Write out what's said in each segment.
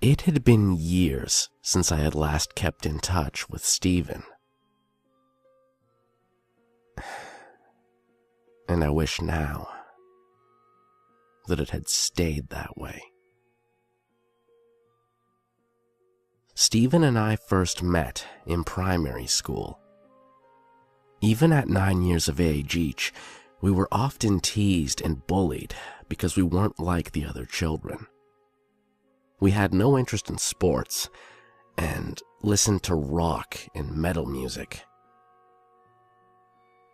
It had been years since I had last kept in touch with Steven. And I wish now that it had stayed that way. Steven and I first met in primary school. Even at 9 years of age each, we were often teased and bullied because we weren't like the other children. We had no interest in sports and listened to rock and metal music.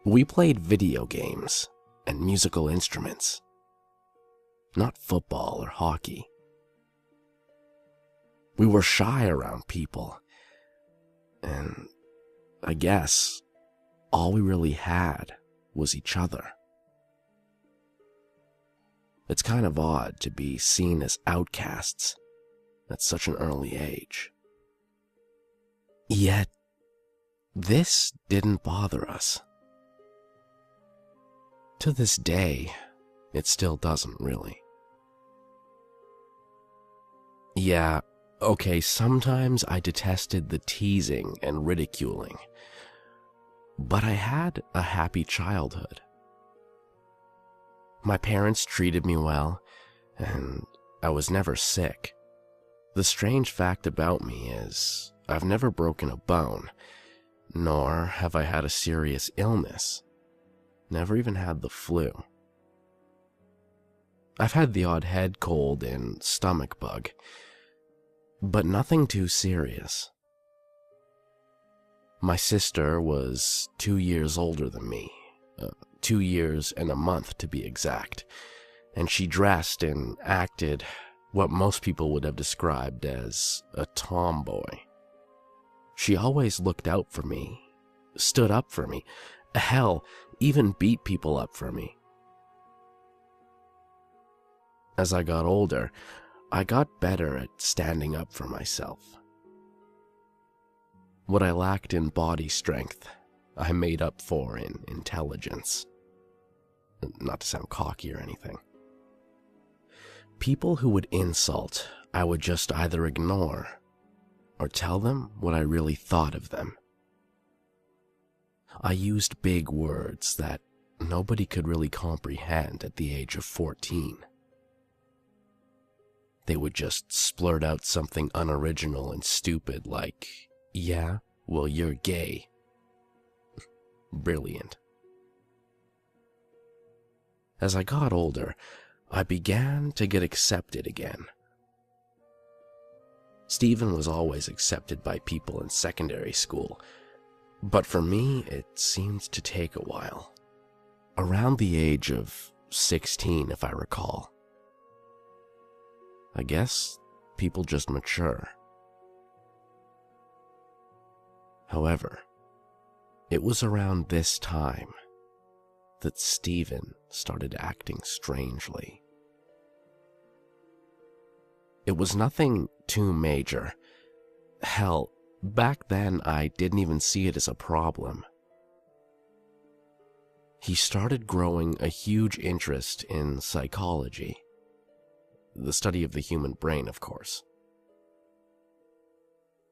We played video games and musical instruments, not football or hockey. We were shy around people, and I guess all we really had was each other. It's kind of odd to be seen as outcasts at such an early age. Yet, this didn't bother us. To this day, it still doesn't really. Yeah, okay, sometimes I detested the teasing and ridiculing, but I had a happy childhood. My parents treated me well, and I was never sick. The strange fact about me is I've never broken a bone, nor have I had a serious illness. Never even had the flu. I've had the odd head cold and stomach bug, but nothing too serious. My sister was 2 years older than me, 2 years and a month to be exact, and she dressed and acted what most people would have described as a tomboy. She always looked out for me, stood up for me, hell, even beat people up for me. As I got older, I got better at standing up for myself. What I lacked in body strength, I made up for in intelligence. Not to sound cocky or anything. People who would insult, I would just either ignore or tell them what I really thought of them. I used big words that nobody could really comprehend at the age of 14. They would just splurt out something unoriginal and stupid like, "Yeah, well, you're gay." Brilliant. As I got older, I began to get accepted again. Steven was always accepted by people in secondary school, but for me, it seemed to take a while. Around the age of 16, if I recall. I guess people just mature. However, it was around this time that Steven started acting strangely. It was nothing too major. Hell, back then I didn't even see it as a problem. He started growing a huge interest in psychology. The study of the human brain, of course.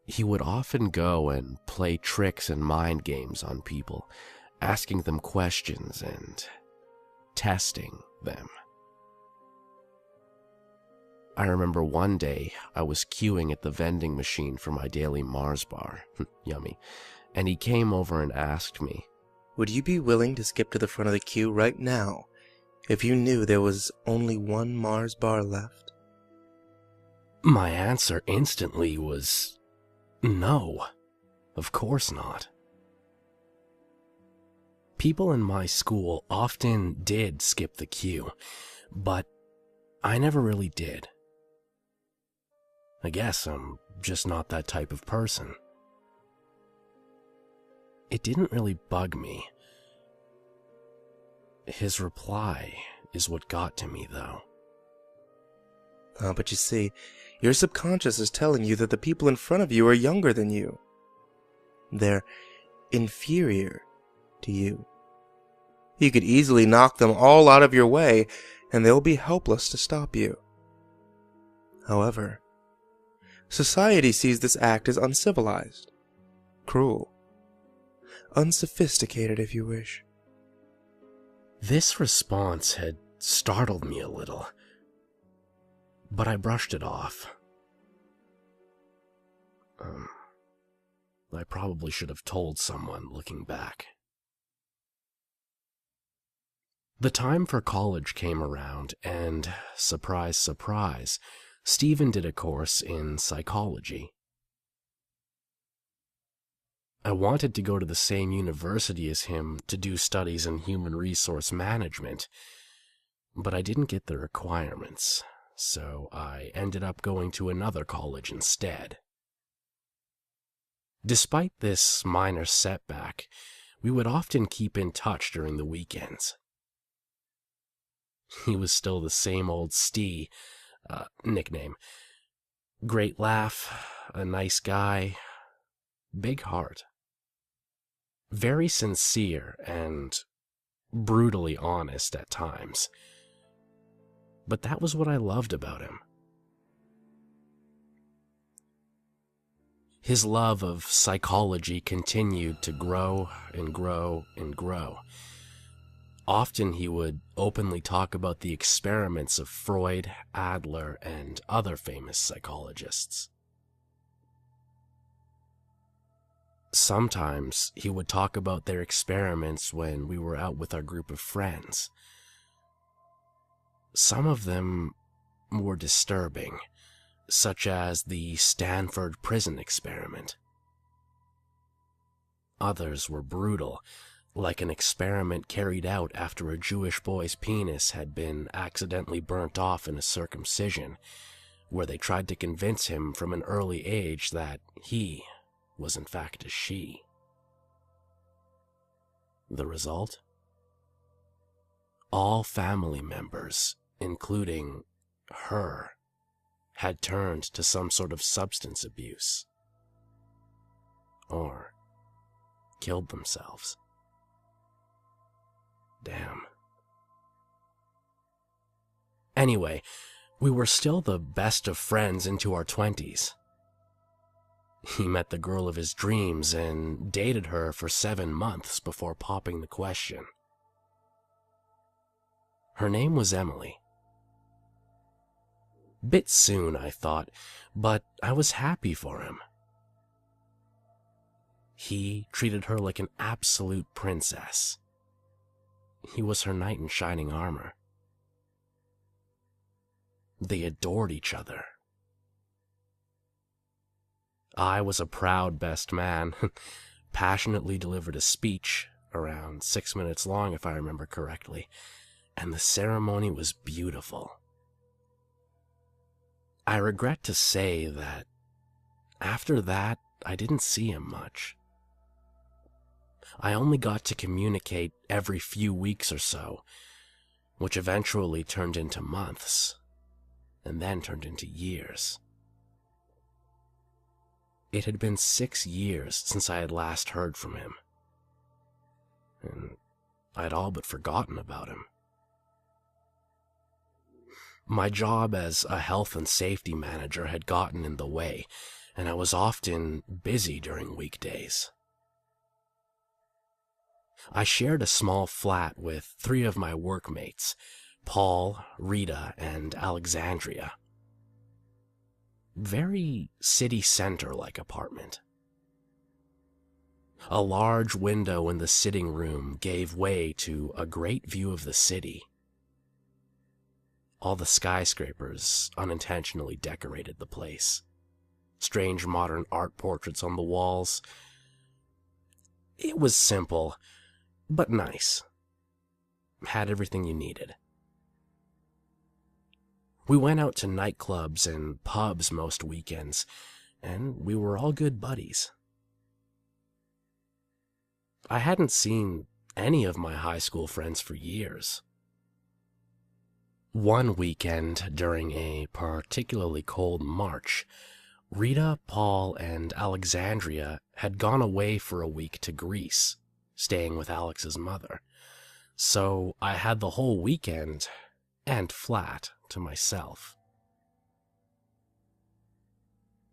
He would often go and play tricks and mind games on people, asking them questions and testing them. I remember one day I was queuing at the vending machine for my daily Mars bar, yummy, and he came over and asked me, "Would you be willing to skip to the front of the queue right now if you knew there was only one Mars bar left?" My answer instantly was, no, of course not. People in my school often did skip the queue, but I never really did. I guess I'm just not that type of person. It didn't really bug me. His reply is what got to me, though. But you see, your subconscious is telling you that the people in front of you are younger than you. They're inferior to you. You could easily knock them all out of your way, and they'll be helpless to stop you. However, Society sees this act as uncivilized, cruel, unsophisticated if you wish. This response had startled me a little, but I brushed it off. I probably should have told someone looking back. The time for college came around, and surprise, surprise, Stephen did a course in psychology. I wanted to go to the same university as him to do studies in human resource management, but I didn't get the requirements, so I ended up going to another college instead. Despite this minor setback, we would often keep in touch during the weekends. He was still the same old Steve, nickname. Great laugh, a nice guy, big heart. Very sincere and brutally honest at times. But that was what I loved about him. His love of psychology continued to grow and grow and grow. Often he would openly talk about the experiments of Freud, Adler, and other famous psychologists. Sometimes he would talk about their experiments when we were out with our group of friends. Some of them were disturbing, such as the Stanford prison experiment. Others were brutal, like an experiment carried out after a Jewish boy's penis had been accidentally burnt off in a circumcision, where they tried to convince him from an early age that he was in fact a she. The result? All family members, including her, had turned to some sort of substance abuse, or killed themselves. Damn. Anyway, we were still the best of friends into our 20s. He met the girl of his dreams and dated her for 7 months before popping the question. Her name was Emily. Bit soon, I thought, but I was happy for him. He treated her like an absolute princess. He was her knight in shining armor. They adored each other. I was a proud best man, passionately delivered a speech, around 6 minutes long if I remember correctly, and the ceremony was beautiful. I regret to say that after that, I didn't see him much. I only got to communicate every few weeks or so, which eventually turned into months, and then turned into years. It had been 6 years since I had last heard from him, and I'd all but forgotten about him. My job as a health and safety manager had gotten in the way, and I was often busy during weekdays. I shared a small flat with 3 of my workmates, Paul, Rita, and Alexandria. Very city center-like apartment. A large window in the sitting room gave way to a great view of the city. All the skyscrapers unintentionally decorated the place. Strange modern art portraits on the walls. It was simple, but nice. Had everything you needed. We went out to nightclubs and pubs most weekends, and we were all good buddies. I hadn't seen any of my high school friends for years. One weekend during a particularly cold March, Rita, Paul, and Alexandria had gone away for a week to Greece, staying with Alex's mother. So I had the whole weekend and flat to myself.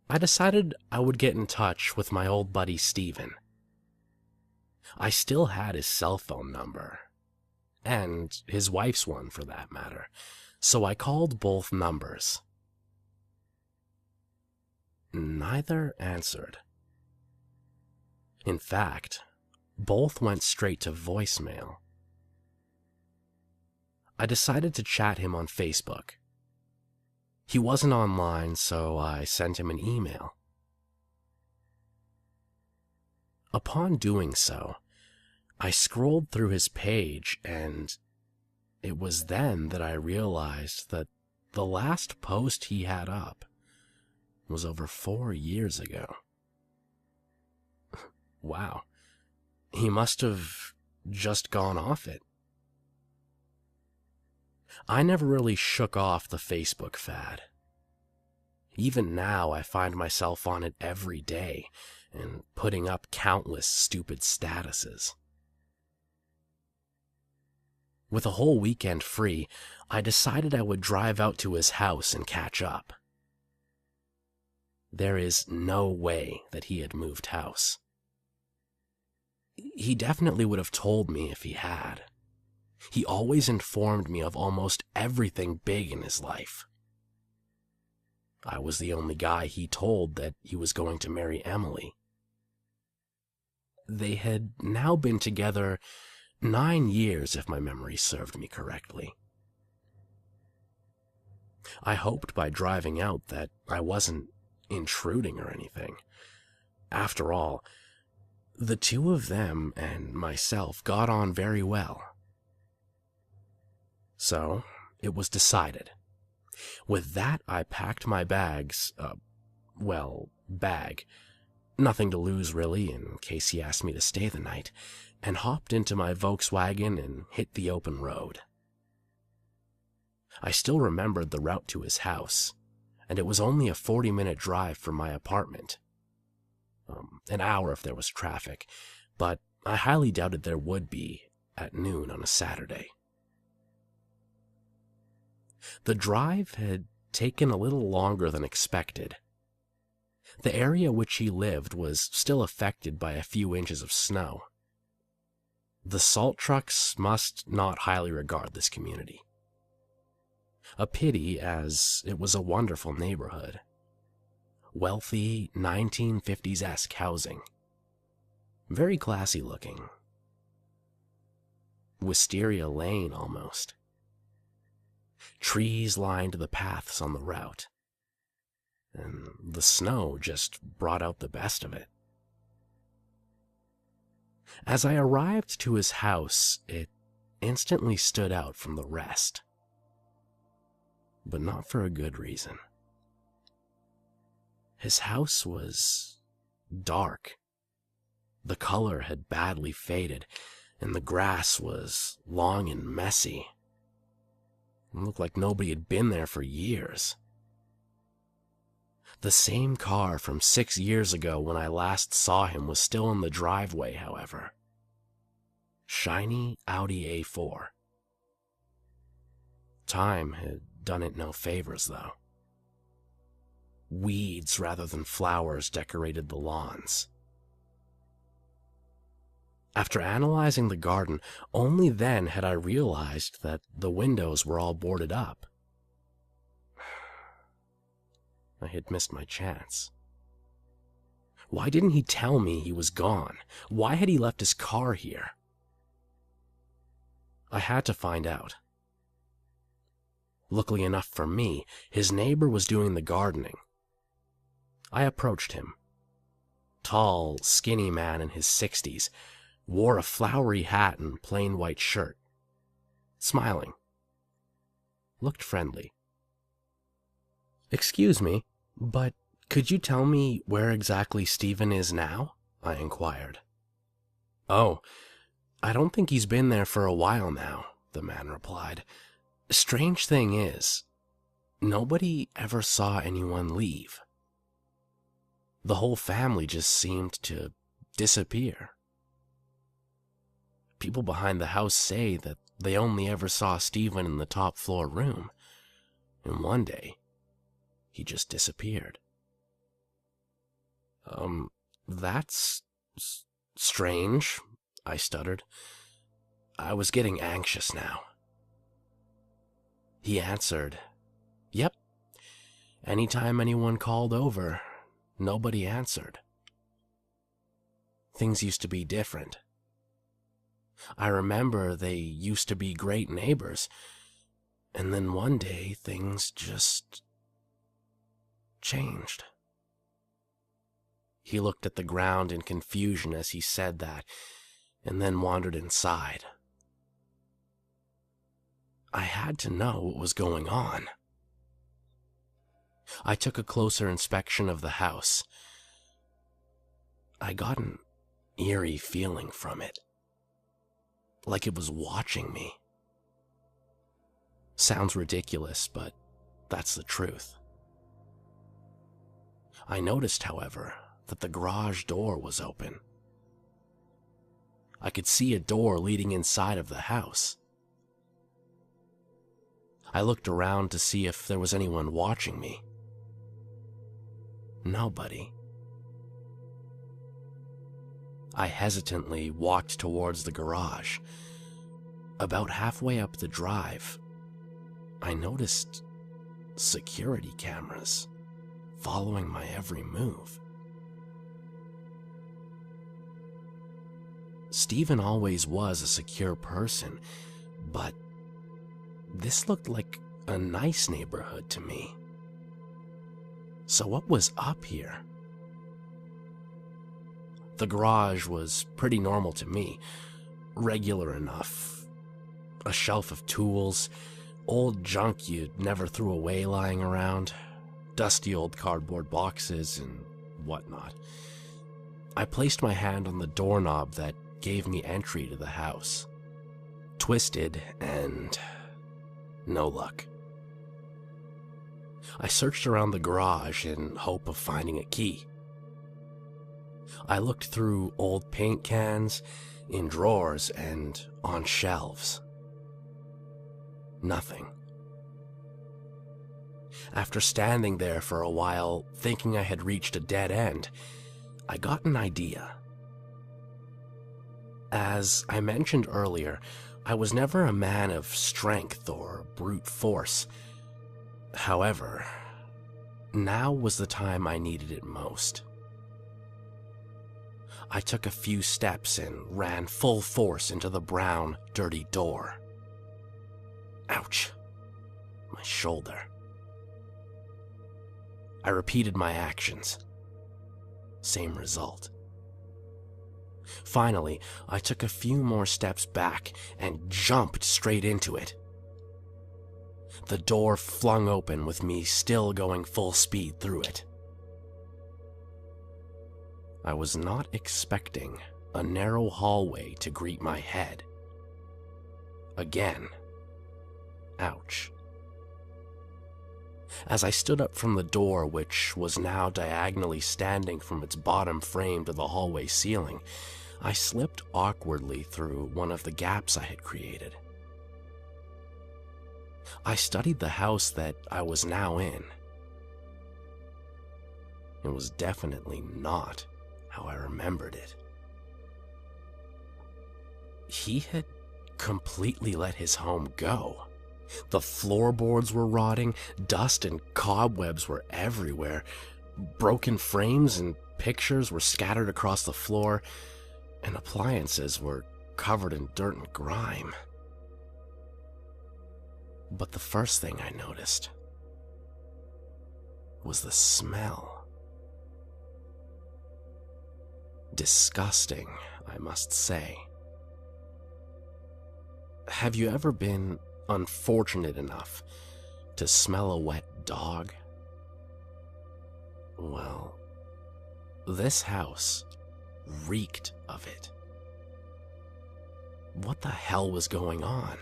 I decided I would get in touch with my old buddy Steven. I still had his cell phone number, and his wife's one for that matter, so I called both numbers. Neither answered. In fact, both went straight to voicemail. I decided to chat him on Facebook. He wasn't online, so I sent him an email. Upon doing so, I scrolled through his page, and it was then that I realized that the last post he had up was over 4 years ago. Wow, he must have just gone off it. I never really shook off the Facebook fad. Even now, I find myself on it every day and putting up countless stupid statuses. With a whole weekend free, I decided I would drive out to his house and catch up. There is no way that he had moved house. He definitely would have told me if he had. He always informed me of almost everything big in his life. I was the only guy he told that he was going to marry Emily. They had now been together 9 years, if my memory served me correctly. I hoped by driving out that I wasn't intruding or anything. After all, the two of them and myself got on very well. So, it was decided. With that, I packed my bags, bag. Nothing to lose, really, in case he asked me to stay the night, and hopped into my Volkswagen and hit the open road. I still remembered the route to his house, and it was only a 40-minute drive from my apartment. An hour if there was traffic, but I highly doubted there would be at noon on a Saturday. The drive had taken a little longer than expected. The area which he lived was still affected by a few inches of snow. The salt trucks must not highly regard this community. A pity, as it was a wonderful neighborhood. Wealthy 1950s-esque housing. Very classy looking. Wisteria Lane, almost. Trees lined the paths on the route, and the snow just brought out the best of it. As I arrived to his house, it instantly stood out from the rest, but not for a good reason. His house was dark. The color had badly faded, and the grass was long and messy. It looked like nobody had been there for years. The same car from 6 years ago when I last saw him was still in the driveway, however. Shiny Audi A4. Time had done it no favors, though. Weeds rather than flowers decorated the lawns. After analyzing the garden, only then had I realized that the windows were all boarded up. I had missed my chance. Why didn't he tell me he was gone? Why had he left his car here? I had to find out. Luckily enough for me, his neighbor was doing the gardening. I approached him. Tall, skinny man in his 60s, wore a flowery hat and plain white shirt. Smiling. Looked friendly. "Excuse me, but could you tell me where exactly Steven is now?" I inquired. "Oh, I don't think he's been there for a while now," the man replied. "Strange thing is, nobody ever saw anyone leave. The whole family just seemed to disappear. People behind the house say that they only ever saw Steven in the top floor room, and one day, he just disappeared." That's strange, I stuttered. I was getting anxious now. He answered, "Yep. Anytime anyone called over, nobody answered. Things used to be different. I remember they used to be great neighbors, and then one day things just changed." He looked at the ground in confusion as he said that, and then wandered inside. I had to know what was going on. I took a closer inspection of the house. I got an eerie feeling from it, like it was watching me. Sounds ridiculous, but that's the truth. I noticed, however, that the garage door was open. I could see a door leading inside of the house. I looked around to see if there was anyone watching me. Nobody. I hesitantly walked towards the garage. About halfway up the drive, I noticed security cameras following my every move. Stephen always was a secure person, but this looked like a nice neighborhood to me. So what was up here? The garage was pretty normal to me, regular enough. A shelf of tools, old junk you'd never threw away lying around, dusty old cardboard boxes and whatnot. I placed my hand on the doorknob that gave me entry to the house. Twisted and no luck. I searched around the garage in hope of finding a key. I looked through old paint cans, in drawers, and on shelves. Nothing. After standing there for a while, thinking I had reached a dead end, I got an idea. As I mentioned earlier, I was never a man of strength or brute force. However, now was the time I needed it most. I took a few steps and ran full force into the brown, dirty door. Ouch! My shoulder. I repeated my actions. Same result. Finally, I took a few more steps back and jumped straight into it. The door flung open with me still going full speed through it. I was not expecting a narrow hallway to greet my head. Again. Ouch. As I stood up from the door, which was now diagonally standing from its bottom frame to the hallway ceiling, I slipped awkwardly through one of the gaps I had created. I studied the house that I was now in. It was definitely not how I remembered it. He had completely let his home go. The floorboards were rotting, dust and cobwebs were everywhere, broken frames and pictures were scattered across the floor, and appliances were covered in dirt and grime. But the first thing I noticed was the smell. Disgusting, I must say. Have you ever been unfortunate enough to smell a wet dog? Well, this house reeked of it. What the hell was going on?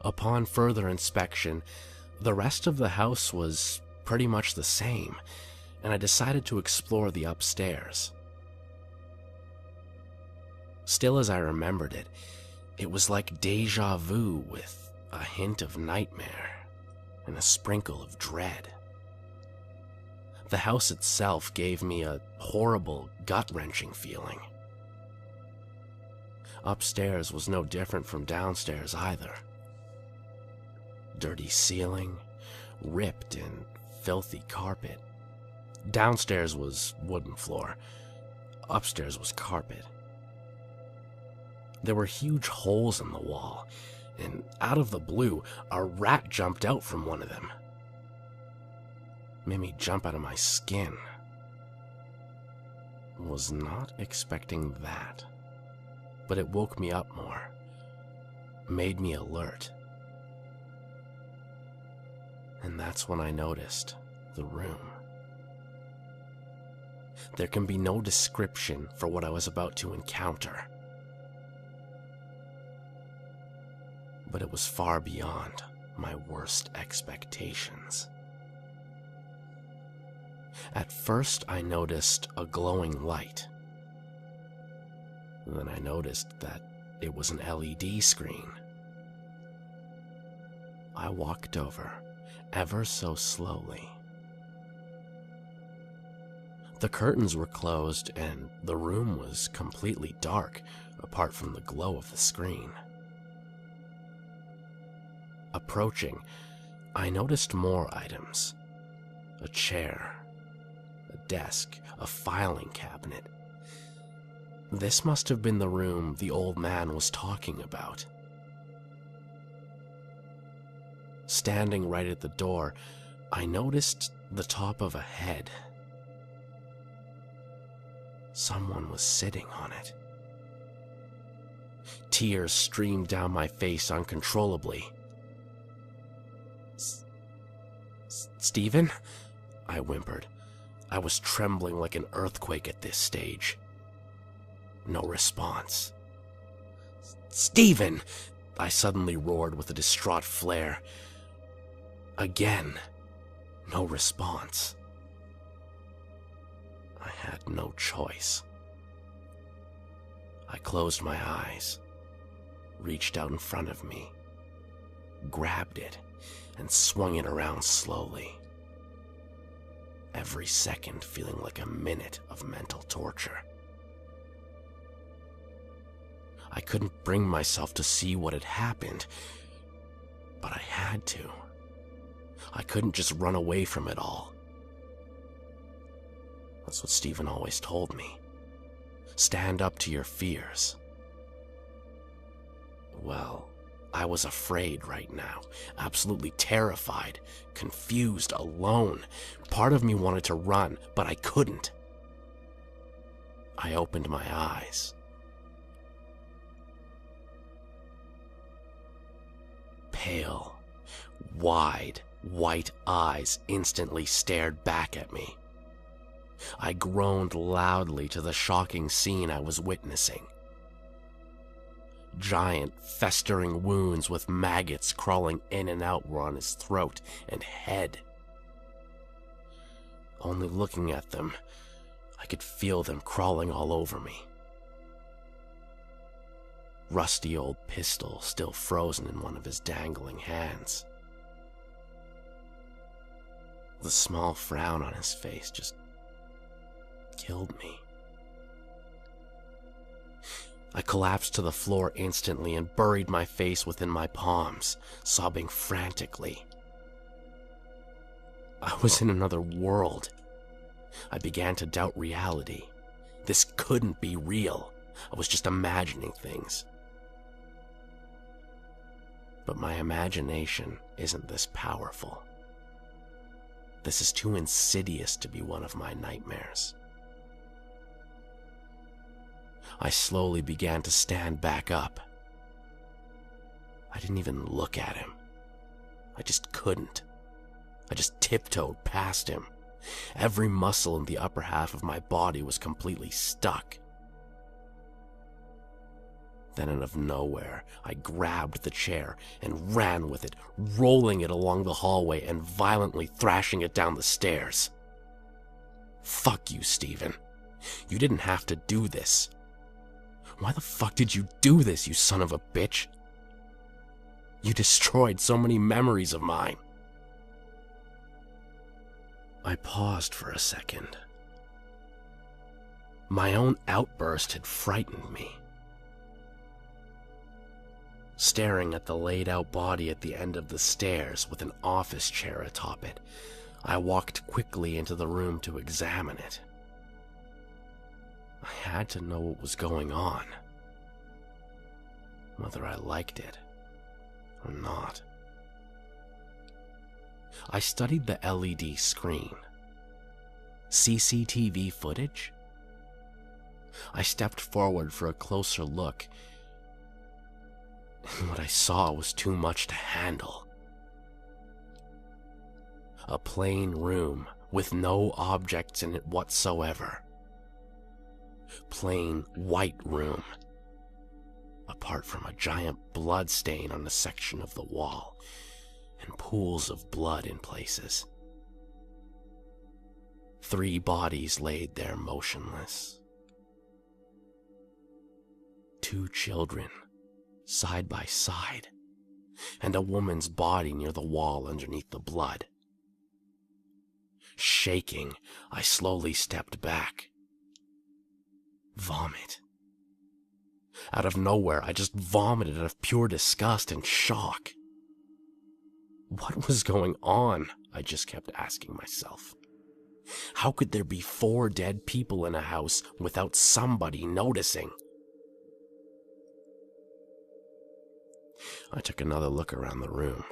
Upon further inspection, the rest of the house was pretty much the same, and I decided to explore the upstairs. Still as I remembered it, it was like deja vu with a hint of nightmare and a sprinkle of dread. The house itself gave me a horrible, gut-wrenching feeling. Upstairs was no different from downstairs either. Dirty ceiling, ripped and filthy carpet. Downstairs was wooden floor. Upstairs was carpet. There were huge holes in the wall, and out of the blue, a rat jumped out from one of them. Made me jump out of my skin. Was not expecting that, but it woke me up more, made me alert. And that's when I noticed the room. There can be no description for what I was about to encounter. But it was far beyond my worst expectations. At first, I noticed a glowing light. Then I noticed that it was an LED screen. I walked over, ever so slowly. The curtains were closed and the room was completely dark, apart from the glow of the screen. Approaching, I noticed more items. A chair, a desk, a filing cabinet. This must have been the room the old man was talking about. Standing right at the door, I noticed the top of a head. Someone was sitting on it. Tears streamed down my face uncontrollably. Stephen? I whimpered. I was trembling like an earthquake at this stage. No response. Stephen! I suddenly roared with a distraught flare. Again, no response. I had no choice. I closed my eyes, reached out in front of me, grabbed it, and swung it around slowly. Every second feeling like a minute of mental torture. I couldn't bring myself to see what had happened, but I had to. I couldn't just run away from it all. That's what Stephen always told me. Stand up to your fears. Well, I was afraid right now, absolutely terrified, confused, alone. Part of me wanted to run, but I couldn't. I opened my eyes. Pale, wide, white eyes instantly stared back at me. I groaned loudly to the shocking scene I was witnessing. Giant, festering wounds with maggots crawling in and out were on his throat and head. Only looking at them, I could feel them crawling all over me. Rusty old pistol still frozen in one of his dangling hands. The small frown on his face just killed me. I collapsed to the floor instantly and buried my face within my palms, sobbing frantically. I was in another world. I began to doubt reality. This couldn't be real. I was just imagining things. But my imagination isn't this powerful. This is too insidious to be one of my nightmares. I slowly began to stand back up. I didn't even look at him. I just couldn't. I just tiptoed past him. Every muscle in the upper half of my body was completely stuck. Then out of nowhere, I grabbed the chair and ran with it, rolling it along the hallway and violently thrashing it down the stairs. Fuck you, Stephen. You didn't have to do this. Why the fuck did you do this, you son of a bitch? You destroyed so many memories of mine. I paused for a second. My own outburst had frightened me. Staring at the laid-out body at the end of the stairs with an office chair atop it, I walked quickly into the room to examine it. I had to know what was going on, whether I liked it or not. I studied the LED screen. CCTV footage? I stepped forward for a closer look, and what I saw was too much to handle. A plain room with no objects in it whatsoever. Plain white room, apart from a giant blood stain on a section of the wall, and pools of blood in places. 3 bodies laid there motionless. 2 children, side by side, and a woman's body near the wall underneath the blood. Shaking, I slowly stepped back. Vomit. Out of nowhere, I just vomited out of pure disgust and shock. What was going on? I just kept asking myself. How could there be 4 dead people in a house without somebody noticing? I took another look around the room.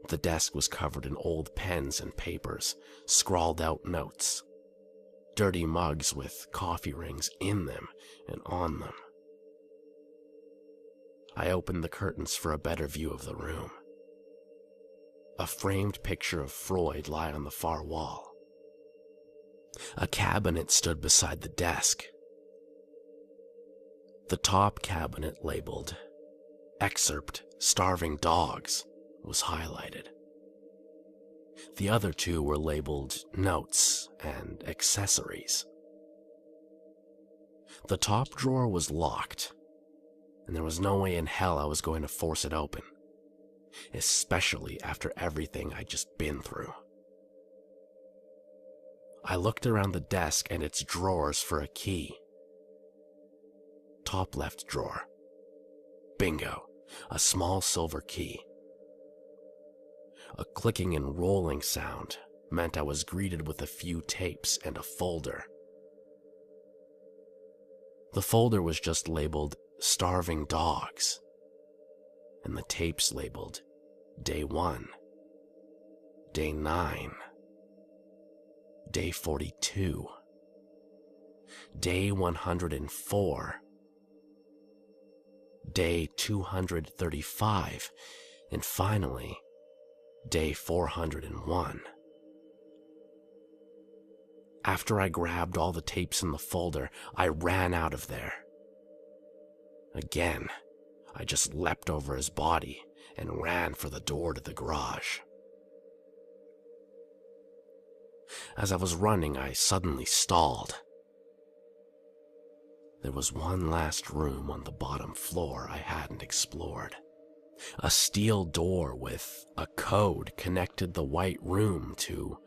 The desk was covered in old pens and papers, scrawled out notes, dirty mugs with coffee rings in them and on them. I opened the curtains for a better view of the room. A framed picture of Freud lay on the far wall. A cabinet stood beside the desk. The top cabinet labeled "Excerpt Starving Dogs" was highlighted. The other 2 were labeled "Notes" and "Accessories." The top drawer was locked, and there was no way in hell I was going to force it open, especially after everything I'd just been through. I looked around the desk and its drawers for a key. Top left drawer. Bingo, a small silver key. A clicking and rolling sound meant I was greeted with a few tapes and a folder. The folder was just labeled "Starving Dogs," and the tapes labeled Day 1, Day 9, Day 42, Day 104, Day 235, and finally, Day 401. After I grabbed all the tapes in the folder, I ran out of there. Again, I just leapt over his body and ran for the door to the garage. As I was running, I suddenly stalled. There was one last room on the bottom floor I hadn't explored. A steel door with a code connected the white room to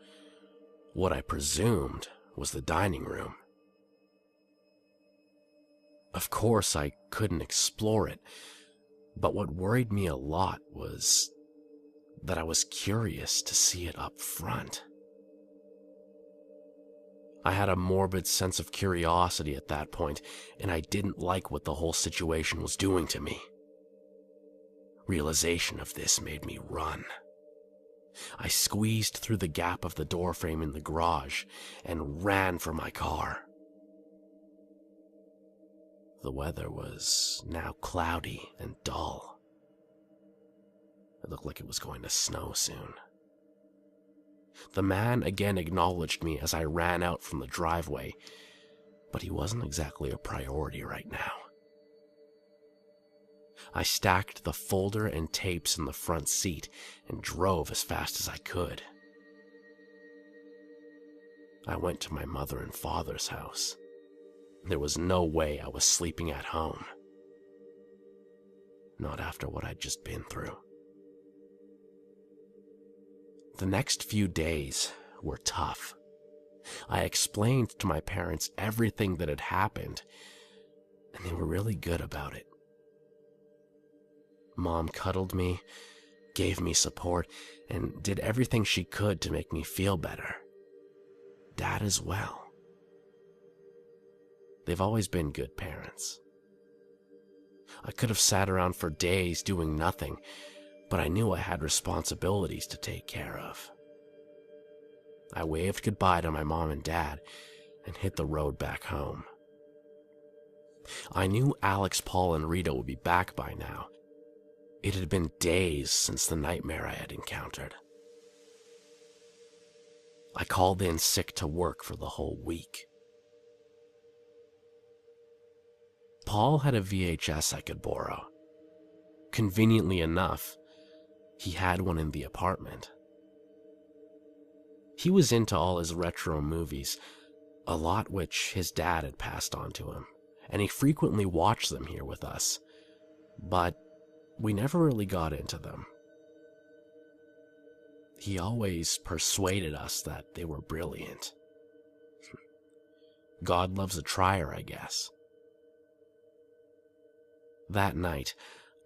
what I presumed was the dining room. Of course, I couldn't explore it, but what worried me a lot was that I was curious to see it up front. I had a morbid sense of curiosity at that point, and I didn't like what the whole situation was doing to me. Realization of this made me run. I squeezed through the gap of the doorframe in the garage and ran for my car. The weather was now cloudy and dull. It looked like it was going to snow soon. The man again acknowledged me as I ran out from the driveway, but he wasn't exactly a priority right now. I stacked the folder and tapes in the front seat and drove as fast as I could. I went to my mother and father's house. There was no way I was sleeping at home. Not after what I'd just been through. The next few days were tough. I explained to my parents everything that had happened, and they were really good about it. Mom cuddled me, gave me support, and did everything she could to make me feel better. Dad as well. They've always been good parents. I could have sat around for days doing nothing, but I knew I had responsibilities to take care of. I waved goodbye to my mom and dad and hit the road back home. I knew Alex, Paul, and Rita would be back by now. It had been days since the nightmare I had encountered. I called in sick to work for the whole week. Paul had a VHS I could borrow. Conveniently enough, he had one in the apartment. He was into all his retro movies, a lot which his dad had passed on to him, and he frequently watched them here with us, but we never really got into them. He always persuaded us that they were brilliant. God loves a trier, I guess. That night,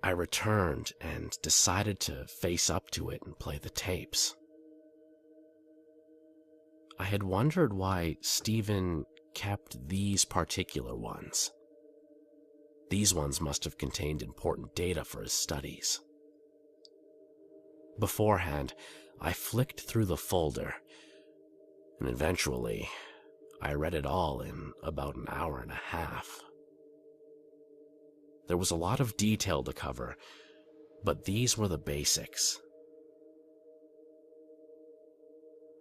I returned and decided to face up to it and play the tapes. I had wondered why Stephen kept these particular ones. These ones must have contained important data for his studies. Beforehand, I flicked through the folder, and eventually, I read it all in about an hour and a half. There was a lot of detail to cover, but these were the basics.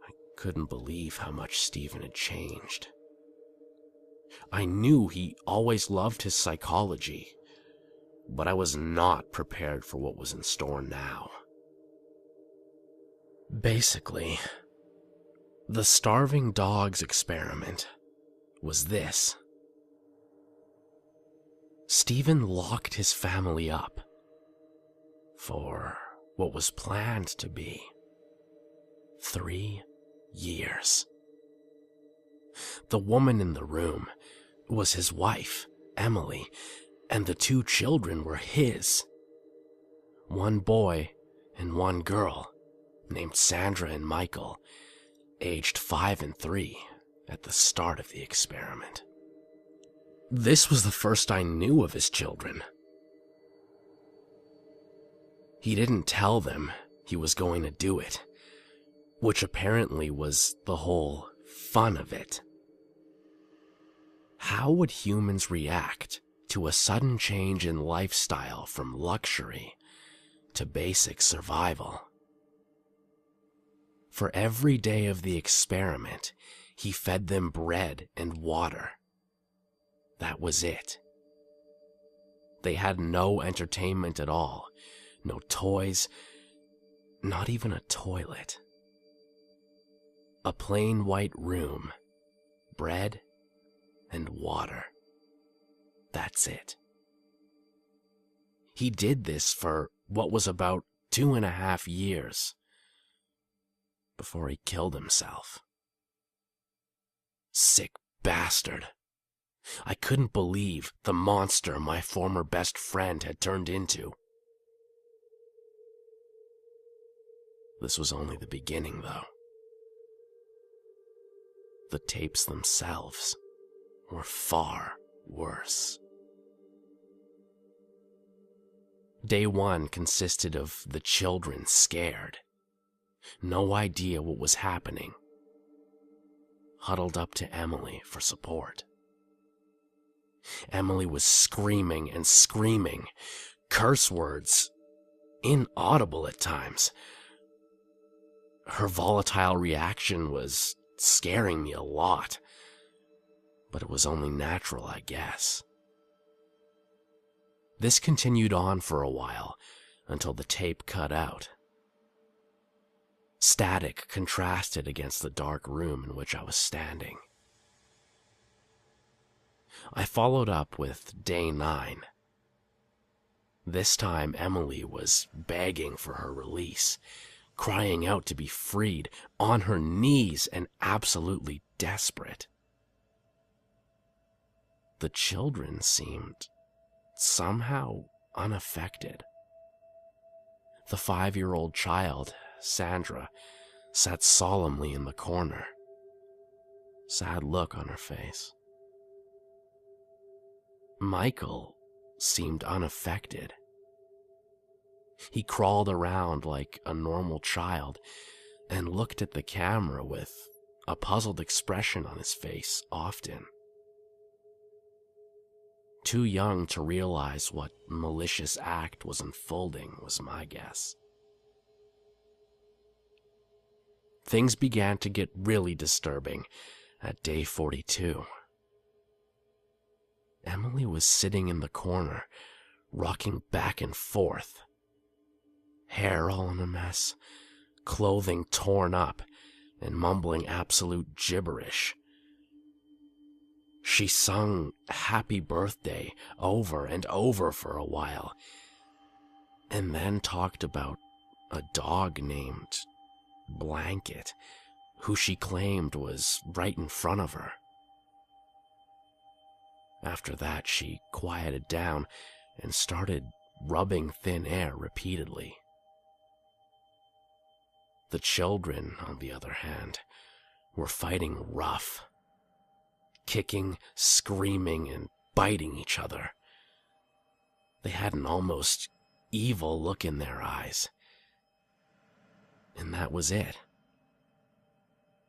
I couldn't believe how much Stephen had changed. I knew he always loved his psychology, but I was not prepared for what was in store now. Basically, the starving dogs experiment was this. Stephen locked his family up for what was planned to be 3 years. The woman in the room was his wife, Emily, and the 2 children were his. 1 boy and 1 girl, named Sandra and Michael, aged 5 and 3 at the start of the experiment. This was the first I knew of his children. He didn't tell them he was going to do it, which apparently was the whole fun of it. How would humans react to a sudden change in lifestyle from luxury to basic survival? For every day of the experiment, he fed them bread and water. That was it. They had no entertainment at all, no toys, not even a toilet. A plain white room, bread and water. That's it. He did this for what was about 2.5 years before he killed himself. Sick bastard. I couldn't believe the monster my former best friend had turned into. This was only the beginning, though. The tapes themselves were far worse. Day 1 consisted of the children scared, no idea what was happening, huddled up to Emily for support. Emily was screaming and screaming, curse words, inaudible at times. Her volatile reaction was scaring me a lot, but it was only natural, I guess. This continued on for a while, until the tape cut out. Static contrasted against the dark room in which I was standing. I followed up with day 9. This time Emily was begging for her release, crying out to be freed, on her knees and absolutely desperate. The children seemed somehow unaffected. The 5-year-old child, Sandra, sat solemnly in the corner, sad look on her face. Michael seemed unaffected. He crawled around like a normal child and looked at the camera with a puzzled expression on his face often. Too young to realize what malicious act was unfolding was my guess. Things began to get really disturbing at day 42. Emily was sitting in the corner, rocking back and forth. Hair all in a mess, clothing torn up, and mumbling absolute gibberish. She sung Happy Birthday over and over for a while, and then talked about a dog named Blanket, who she claimed was right in front of her. After that, she quieted down and started rubbing thin air repeatedly. The children, on the other hand, were fighting rough, kicking, screaming, and biting each other. They had an almost evil look in their eyes. And that was it.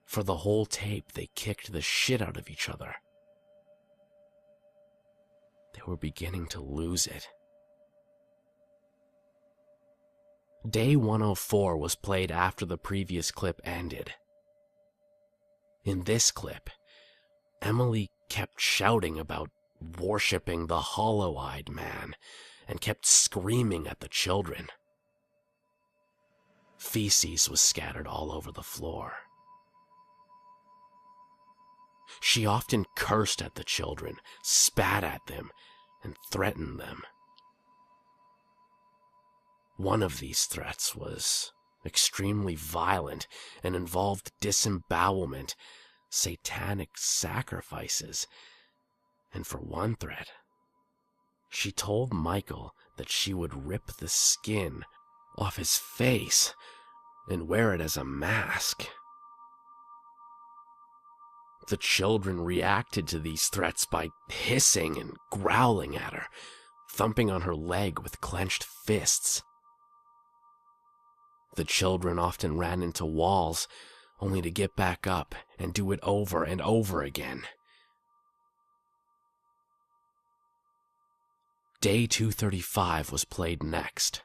For the whole tape, they kicked the shit out of each other. They were beginning to lose it. Day 104 was played after the previous clip ended. In this clip, Emily kept shouting about worshipping the hollow-eyed man and kept screaming at the children. Feces was scattered all over the floor. She often cursed at the children, spat at them, and threatened them. One of these threats was extremely violent and involved disembowelment, satanic sacrifices, and for one threat, she told Michael that she would rip the skin off his face and wear it as a mask. The children reacted to these threats by hissing and growling at her, thumping on her leg with clenched fists. The children often ran into walls, only to get back up and do it over and over again. Day 235 was played next.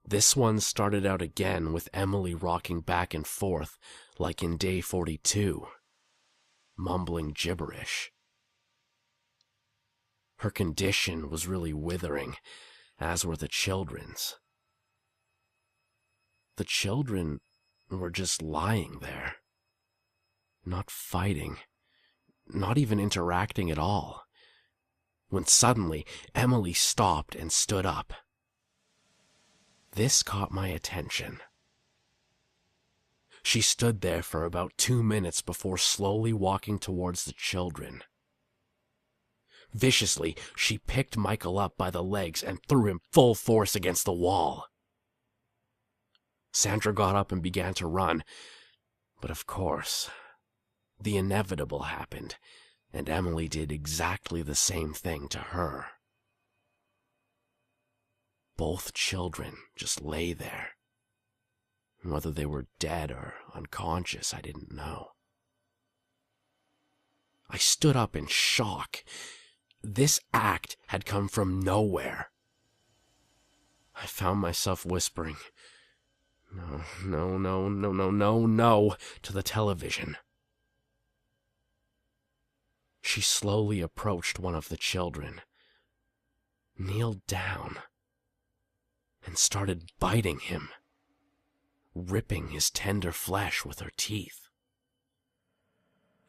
This one started out again with Emily rocking back and forth like in day 42, mumbling gibberish. Her condition was really withering, as were the children's. The children were just lying there, not fighting, not even interacting at all, when suddenly Emily stopped and stood up. This caught my attention. She stood there for about 2 minutes before slowly walking towards the children. Viciously, she picked Michael up by the legs and threw him full force against the wall. Sandra got up and began to run, but of course, the inevitable happened, and Emily did exactly the same thing to her. Both children just lay there. Whether they were dead or unconscious, I didn't know. I stood up in shock. This act had come from nowhere. I found myself whispering, "No, no, no, no, no, no, no," to the television. She slowly approached one of the children, kneeled down, and started biting him, ripping his tender flesh with her teeth.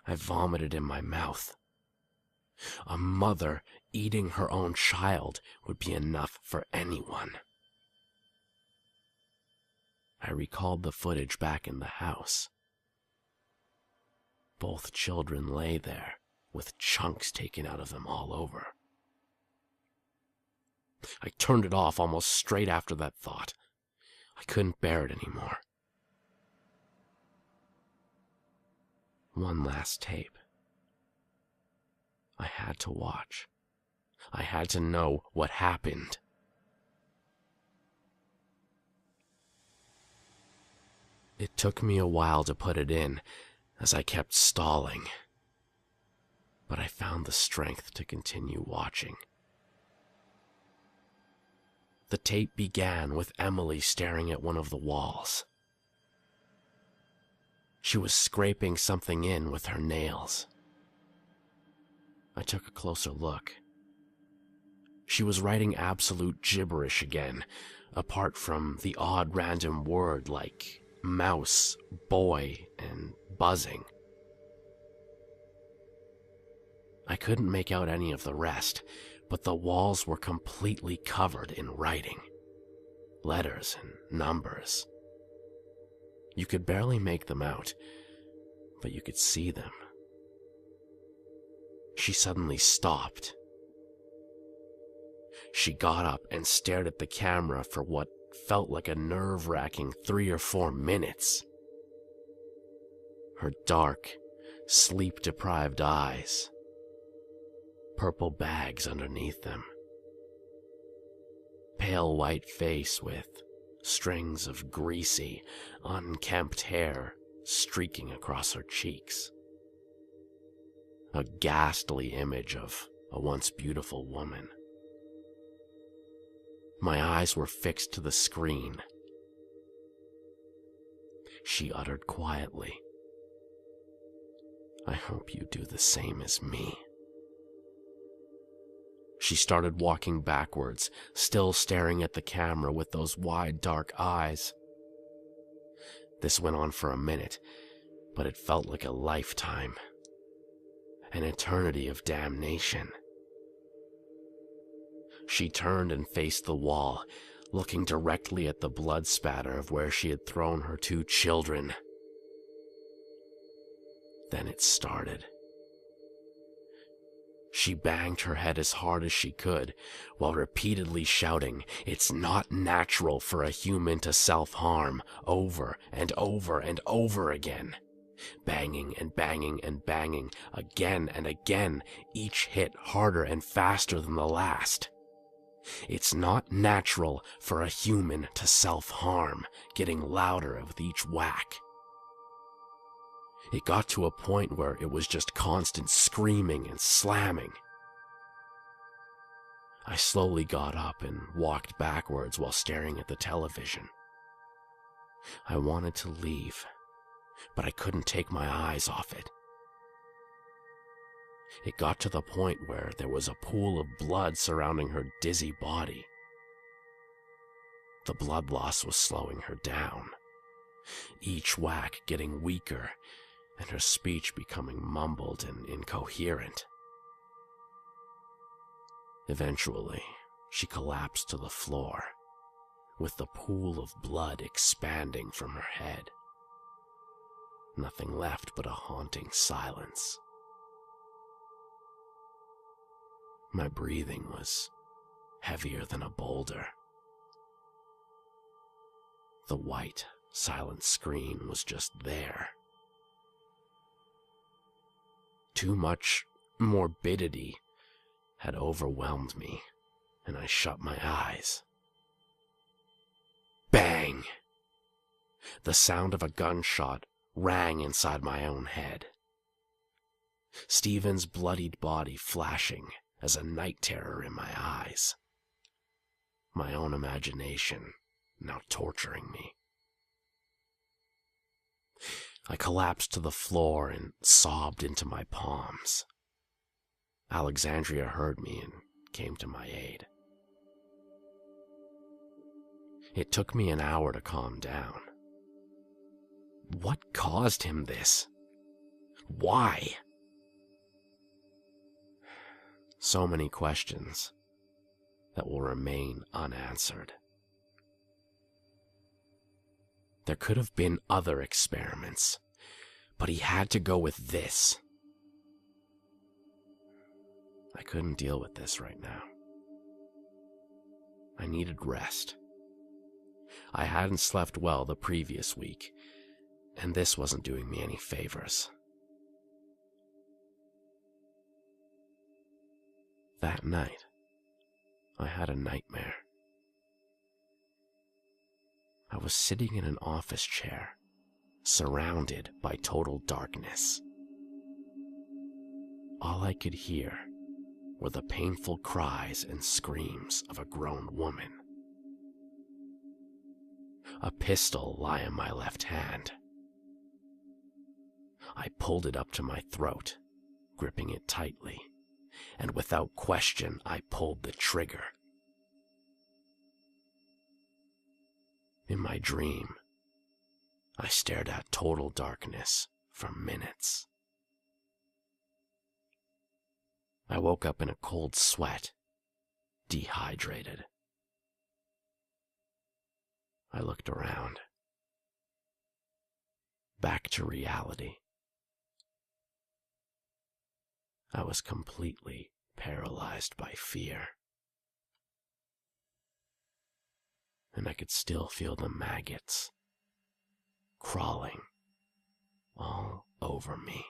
I vomited in my mouth. A mother eating her own child would be enough for anyone. I recalled the footage back in the house. Both children lay there, with chunks taken out of them all over. I turned it off almost straight after that thought. I couldn't bear it anymore. One last tape. I had to watch. I had to know what happened. It took me a while to put it in, as I kept stalling. But I found the strength to continue watching. The tape began with Emily staring at one of the walls. She was scraping something in with her nails. I took a closer look. She was writing absolute gibberish again, apart from the odd random word like mouse, boy, and buzzing. I couldn't make out any of the rest, but the walls were completely covered in writing. Letters and numbers. You could barely make them out, but you could see them. She suddenly stopped. She got up and stared at the camera for what felt like a nerve-wracking 3 or 4 minutes. Her dark, sleep-deprived eyes, purple bags underneath them, pale white face with strings of greasy, unkempt hair streaking across her cheeks. A ghastly image of a once beautiful woman. My eyes were fixed to the screen. She uttered quietly, "I hope you do the same as me." She started walking backwards, still staring at the camera with those wide, dark eyes. This went on for a minute, but it felt like a lifetime. An eternity of damnation. She turned and faced the wall, looking directly at the blood spatter of where she had thrown her 2 children. Then it started. She banged her head as hard as she could, while repeatedly shouting, "It's not natural for a human to self-harm," over and over and over again. Banging and banging and banging, again and again, each hit harder and faster than the last. "It's not natural for a human to self-harm," getting louder with each whack. It got to a point where it was just constant screaming and slamming. I slowly got up and walked backwards while staring at the television. I wanted to leave, but I couldn't take my eyes off it. It got to the point where there was a pool of blood surrounding her dizzy body. The blood loss was slowing her down, each whack getting weaker, and her speech becoming mumbled and incoherent. Eventually, she collapsed to the floor, with the pool of blood expanding from her head. Nothing left but a haunting silence. My breathing was heavier than a boulder. The white, silent screen was just there. Too much morbidity had overwhelmed me, and I shut my eyes. Bang! The sound of a gunshot rang inside my own head. Stephen's bloodied body flashing as a night terror in my eyes. My own imagination now torturing me. I collapsed to the floor and sobbed into my palms. Alexandria heard me and came to my aid. It took me an hour to calm down. What caused him this? Why? So many questions that will remain unanswered. There could have been other experiments, but he had to go with this. I couldn't deal with this right now. I needed rest. I hadn't slept well the previous week, and this wasn't doing me any favors. That night, I had a nightmare. I was sitting in an office chair, surrounded by total darkness. All I could hear were the painful cries and screams of a grown woman. A pistol lay in my left hand. I pulled it up to my throat, gripping it tightly, and without question I pulled the trigger. In my dream, I stared at total darkness for minutes. I woke up in a cold sweat, dehydrated. I looked around. Back to reality. I was completely paralyzed by fear. And I could still feel the maggots crawling all over me.